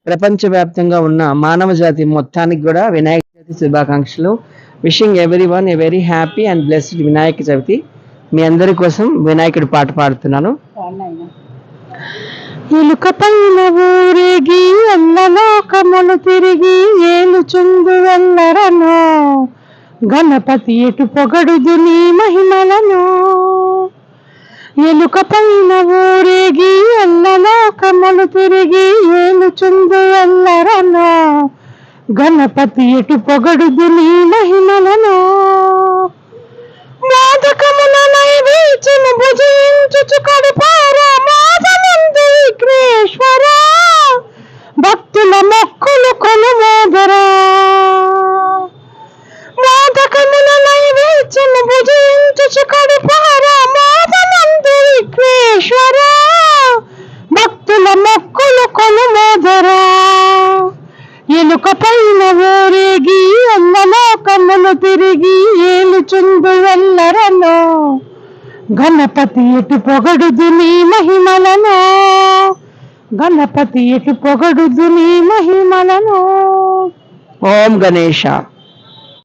ప్రపంచవ్యాప్తంగా ఉన్న మానవ జాతి మొత్తానికి కూడా వినాయక చవితి శుభాకాంక్షలు. Wishing everyone a very happy and blessed Vinayaka Chavithi. మీ అందరి కోసం వినాయకుడి పాట పాడుతున్నాను. ఎలుక పైన ఊరేగి అన్నలోకములు తిరిగి ఏలుచుందు వెళ్ళరను, గణపతి ఎటు పొగడుదు నీ మహిమలను. ఎలుక పైన ఊరేగి అన్నలోకములు తిరిగి ఏలుచుందు వెళ్ళరను, గణపతి ఎటు పొగడుదు నీ మహిమలను. మోదకముల నైవేద్యము భుజించుచు కడుపారా మోదనందు విఘ్నేశ్వర, భక్తుల మొక్కులు కొనుమోదరా. మోదకముల నైవేద్యము భుజించుచు కడుపారా మోదనందు విఘ్నేశ్వర, భక్తుల మొక్కులు కొనుమోదరా. ఎలుక పైన ఊరేగి అన్నలోకములు తిరిగి ఏలుచుందు వెళ్ళరను, గణపతి ఎటు పొగడుదు నీ మహిమలను. గణపతి ఎటు పొగడుదు నీ మహిమలను. ఓం గణేశ.